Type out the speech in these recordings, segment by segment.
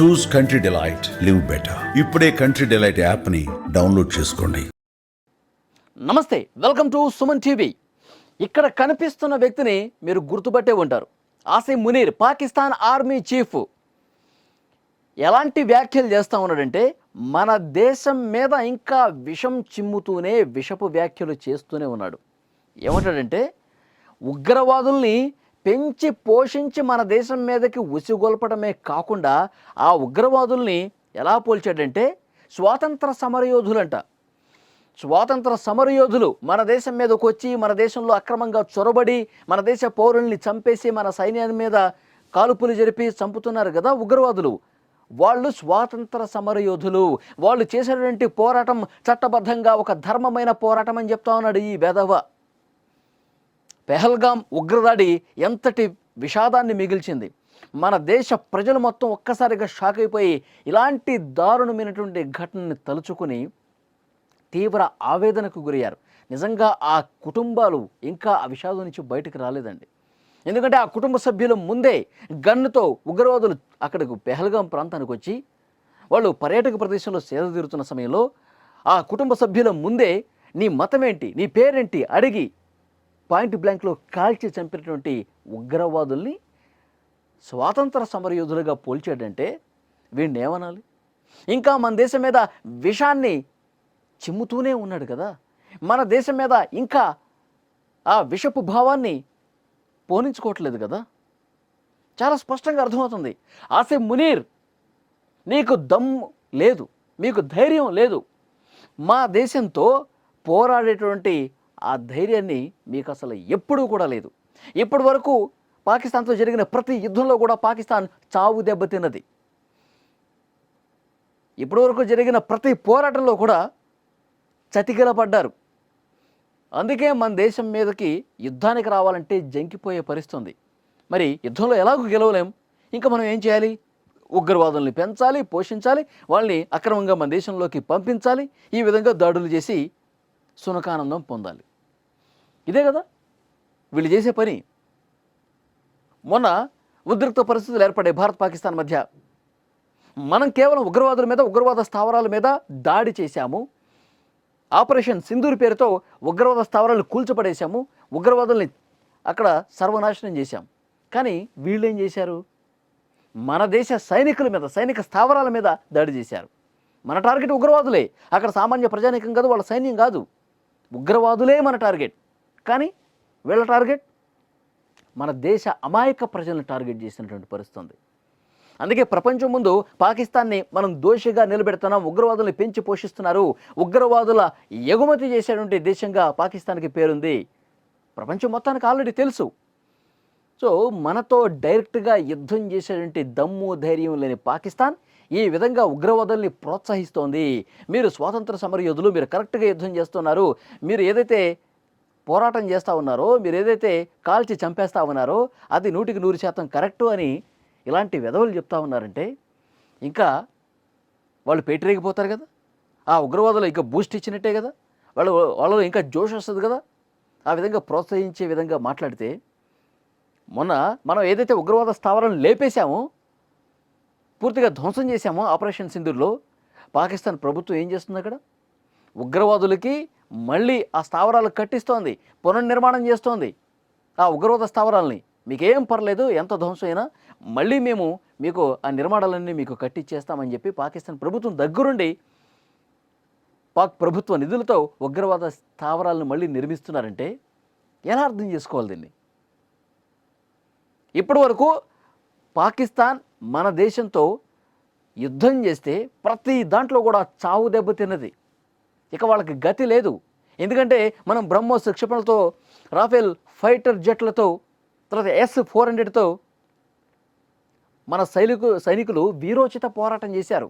చూస్ country delight, live better. ఇప్పుడే country delight యాప్ని download చేసుకోండి. నమస్తే, వెల్కమ్ టు సుమన్ టీవీ. ఇక్కడ కనిపిస్తున్న వ్యక్తిని మీరు గుర్తుపట్టే ఉంటారు. Asim Munir, Pakistan army chief. ఎలాంటి వ్యాఖ్యలు చేస్తూ ఉన్నాడంటే, మన దేశం మీద ఇంకా విషం చిమ్ముతూనే విషపు వ్యాఖ్యలు చేస్తూనే ఉన్నాడు. ఏమంటాడంటే, ఉగ్రవాదుల్ని పెంచి పోషించి మన దేశం మీదకి ఉసిగొల్పడమే కాకుండా ఆ ఉగ్రవాదుల్ని ఎలా పోల్చాడంటే స్వాతంత్ర సమరయోధులంట. స్వాతంత్ర సమరయోధులు మన దేశం మీదకి వచ్చి మన దేశంలో అక్రమంగా చొరబడి మన దేశ పౌరుల్ని చంపేసి మన సైన్యాన్ని మీద కాల్పులు జరిపి చంపుతున్నారు కదా ఉగ్రవాదులు. వాళ్ళు స్వాతంత్ర సమరయోధులు. వాళ్ళు చేసేటువంటి పోరాటం చట్టబద్ధంగా ఒక ధర్మమైన పోరాటం అని చెప్తా ఉన్నాడు ఈ వెధవ. పెహల్గాం ఉగ్రదాడి ఎంతటి విషాదాన్ని మిగిల్చింది. మన దేశ ప్రజలు మొత్తం ఒక్కసారిగా షాక్ అయిపోయి ఇలాంటి దారుణమైనటువంటి ఘటనని తలుచుకుని తీవ్ర ఆవేదనకు గురయ్యారు. నిజంగా ఆ కుటుంబాలు ఇంకా ఆ విషాదం నుంచి బయటకు రాలేదండి. ఎందుకంటే ఆ కుటుంబ సభ్యుల ముందే గన్నుతో ఉగ్రవాదులు అక్కడికి పెహల్గాం ప్రాంతానికి వచ్చి వాళ్ళు పర్యాటక ప్రదేశంలో సేద తీరుతున్న సమయంలో ఆ కుటుంబ సభ్యుల ముందే నీ మతం ఏంటి, నీ పేరేంటి అడిగి పాయింట్ బ్లాంక్లో కాల్చి చంపినటువంటి ఉగ్రవాదుల్ని స్వాతంత్ర సమరయోధులుగా పోల్చాడంటే వీడిని ఏమనాలి? ఇంకా మన దేశం మీద విషాన్ని చిమ్ముతూనే ఉన్నాడు కదా. మన దేశం మీద ఇంకా ఆ విషపు భావాన్ని పోనించుకోవట్లేదు కదా. చాలా స్పష్టంగా అర్థమవుతుంది. ఆసిమ్ మునీర్, నీకు దమ్ము లేదు, మీకు ధైర్యం లేదు. మా దేశంతో పోరాడేటువంటి ఆ ధైర్యాన్ని మీకు అసలు ఎప్పుడూ కూడా లేదు. ఇప్పటి వరకు పాకిస్తాన్తో జరిగిన ప్రతి యుద్ధంలో కూడా పాకిస్తాన్ చావు దెబ్బతిన్నది. ఇప్పటి వరకు జరిగిన ప్రతి పోరాటంలో కూడా చతికిలపడ్డారు. అందుకే మన దేశం మీదకి యుద్ధానికి రావాలంటే జంకిపోయే పరిస్థితుంది. మరి యుద్ధంలో ఎలాగూ గెలవలేం. ఇంకా మనం ఏం చేయాలి? ఉగ్రవాదుల్ని పెంచాలి, పోషించాలి, వాళ్ళని అక్రమంగా మన దేశంలోకి పంపించాలి, ఈ విధంగా దాడులు చేసి సునకానందం పొందాలి. ఇదే కదా వీళ్ళు చేసే పని. మొన్న ఉద్రిక్త పరిస్థితులు ఏర్పడే భారత్ పాకిస్తాన్ మధ్య. మనం కేవలం ఉగ్రవాదుల మీద, ఉగ్రవాద స్థావరాల మీద దాడి చేశాము. ఆపరేషన్ సింధూర్ పేరుతో ఉగ్రవాద స్థావరాలను కూల్చపడేశాము, ఉగ్రవాదుల్ని అక్కడ సర్వనాశనం చేశాం. కానీ వీళ్ళు ఏం చేశారు? మన దేశ సైనికుల మీద, సైనిక స్థావరాల మీద దాడి చేశారు. మన టార్గెట్ ఉగ్రవాదులే. అక్కడ సామాన్య ప్రజానీకం కాదు, వాళ్ళ సైన్యం కాదు, ఉగ్రవాదులే మన టార్గెట్. కానీ వీళ్ళ టార్గెట్ మన దేశ అమాయక ప్రజలను టార్గెట్ చేసినటువంటి పరిస్థితి. అందుకే ప్రపంచం ముందు పాకిస్తాన్ని మనం దోషిగా నిలబెడుతున్నాం. ఉగ్రవాదుల్ని పెంచి పోషిస్తున్నారు, ఉగ్రవాదుల ఎగుమతి చేసేటువంటి దేశంగా పాకిస్తాన్కి పేరుంది. ప్రపంచం మొత్తానికి ఆల్రెడీ తెలుసు. సో మనతో డైరెక్ట్గా యుద్ధం చేసేటువంటి దమ్ము ధైర్యం లేని పాకిస్తాన్ ఈ విధంగా ఉగ్రవాదుల్ని ప్రోత్సహిస్తోంది. మీరు స్వాతంత్ర సమరయోధులు, మీరు కరెక్ట్గా యుద్ధం చేస్తున్నారు, మీరు ఏదైతే పోరాటం చేస్తూ ఉన్నారో, మీరు ఏదైతే కాల్చి చంపేస్తూ ఉన్నారో అది 100% కరెక్టు అని ఇలాంటి వెధవలు చెప్తా ఉన్నారంటే ఇంకా వాళ్ళు పేటరేగిపోతారు కదా. ఆ ఉగ్రవాదులు ఇంకా బూస్ట్ ఇచ్చినట్టే కదా. వాళ్ళలో ఇంకా జోష్ వస్తుంది కదా. ఆ విధంగా ప్రోత్సహించే విధంగా మాట్లాడితే, మొన్న మనం ఏదైతే ఉగ్రవాద స్థావరాలను లేపేశామో, పూర్తిగా ధ్వంసం చేశామో ఆపరేషన్ సింధూర్లో, పాకిస్తాన్ ప్రభుత్వం ఏం చేస్తుంది? అక్కడ ఉగ్రవాదులకి మళ్ళీ ఆ స్థావరాలు కట్టిస్తోంది, పునర్నిర్మాణం చేస్తోంది ఆ ఉగ్రవాద స్థావరాలని. మీకేం పర్లేదు, ఎంత ధ్వంసం అయినా మళ్ళీ మేము మీకు ఆ నిర్మాణాలన్నీ మీకు కట్టిచ్చేస్తామని చెప్పి పాకిస్తాన్ ప్రభుత్వం దగ్గరుండి పాక్ ప్రభుత్వ నిధులతో ఉగ్రవాద స్థావరాలను మళ్ళీ నిర్మిస్తున్నారంటే ఎలా అర్థం చేసుకోవాలి దీన్ని? ఇప్పటి వరకు పాకిస్తాన్ మన దేశంతో యుద్ధం చేస్తే ప్రతి దాంట్లో కూడా చావు దెబ్బతిన్నది. ఇక వాళ్ళకి గతి లేదు. ఎందుకంటే మనం బ్రహ్మోస్ క్షిపణులతో, రాఫెల్ ఫైటర్ జెట్లతో, తర్వాత S-400తో మన సైనికులు వీరోచిత పోరాటం చేశారు.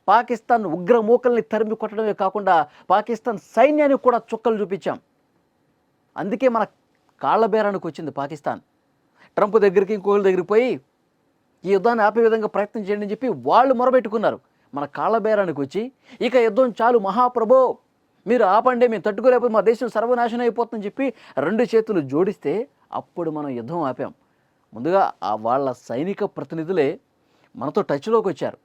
పాకిస్తాన్ ఉగ్రమూకల్ని తరిమి కొట్టడమే కాకుండా పాకిస్తాన్ సైన్యానికి కూడా చుక్కలు చూపించాం. అందుకే మన కాళ్ళబేరానికి వచ్చింది పాకిస్తాన్. ట్రంప్ దగ్గరికి, ఇంకోళ్ళ దగ్గరికి పోయి ఈ యుద్ధాన్ని ఆపే విధంగా ప్రయత్నం చేయండి అని చెప్పి వాళ్ళు మొరబెట్టుకున్నారు. మన కాళ్ళబేరానికి వచ్చి ఇక యుద్ధం చాలు మహాప్రభో, మీరు ఆపండి, మేము తట్టుకోలేకపోతే మా దేశం సర్వనాశనం అయిపోతుందని చెప్పి 2 చేతులు జోడిస్తే అప్పుడు మనం యుద్ధం ఆపాం. ముందుగా వాళ్ళ సైనిక ప్రతినిధులే మనతో టచ్లోకి వచ్చారు.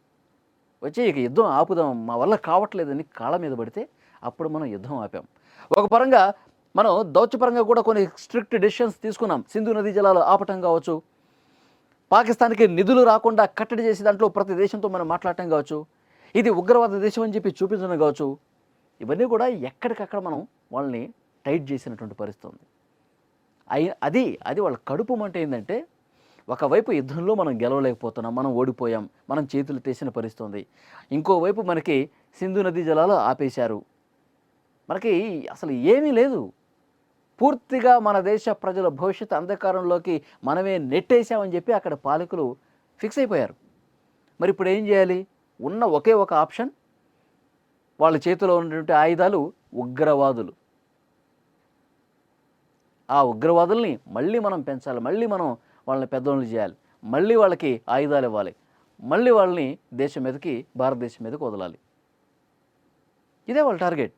వచ్చి ఇక యుద్ధం ఆపుదాం, మా వల్ల కావట్లేదని కాళ్ళ మీద పడితే అప్పుడు మనం యుద్ధం ఆపాం. ఒక పరంగా మనం దౌత్యపరంగా కూడా కొన్ని స్ట్రిక్ట్ డెసిషన్స్ తీసుకున్నాం. సింధు నదీ జలాలు ఆపటం కావచ్చు, పాకిస్తాన్కి నిధులు రాకుండా కట్టడి చేసి దాంట్లో ప్రతి దేశంతో మనం మాట్లాడటం కావచ్చు, ఇది ఉగ్రవాద దేశం అని చెప్పి చూపించడం కావచ్చు, ఇవన్నీ కూడా ఎక్కడికక్కడ మనం వాళ్ళని టైట్ చేసినటువంటి పరిస్థితి ఉంది. అది వాళ్ళ కడుపు మంట ఏంటంటే, ఒకవైపు యుద్ధంలో మనం గెలవలేకపోతున్నాం, మనం ఓడిపోయాం, మనం చేతులు తీసిన పరిస్థితి ఉంది. ఇంకోవైపు మనకి సింధు నదీ జలాలు ఆపేశారు, మనకి అసలు ఏమీ లేదు. పూర్తిగా మన దేశ ప్రజల భవిష్యత్తు అంధకారంలోకి మనమే నెట్టేశామని చెప్పి అక్కడ పాలకులు ఫిక్స్ అయిపోయారు. మరి ఇప్పుడు ఏం చేయాలి? ఉన్న ఒకే ఒక ఆప్షన్, వాళ్ళ చేతిలో ఉన్నటువంటి ఆయుధాలు ఉగ్రవాదులు. ఆ ఉగ్రవాదుల్ని మళ్ళీ మనం పెంచాలి, మళ్ళీ మనం వాళ్ళని పెద్దోళ్ళు చేయాలి, మళ్ళీ వాళ్ళకి ఆయుధాలు ఇవ్వాలి, మళ్ళీ వాళ్ళని దేశం మీదకి, భారతదేశం మీదకి వదలాలి. ఇదే వాళ్ళ టార్గెట్.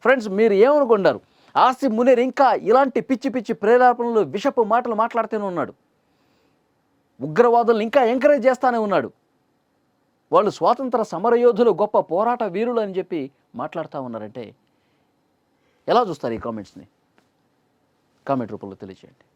ఫ్రెండ్స్, మీరు ఏమనుకుంటారు? ఆసిఫ్ మునీర్ ఇంకా ఇలాంటి పిచ్చి పిచ్చి ప్రేరేపణలు, విషపు మాటలు మాట్లాడుతూనే ఉన్నాడు. ఉగ్రవాదులను ఇంకా ఎంకరేజ్ చేస్తానే ఉన్నాడు. వాళ్ళు స్వాతంత్ర సమరయోధులు, గొప్ప పోరాట వీరులు అని చెప్పి మాట్లాడుతూ ఉన్నారంటే ఎలా చూస్తారు? ఈ కామెంట్స్ని కామెంట్ రూపంలో తెలియజేయండి.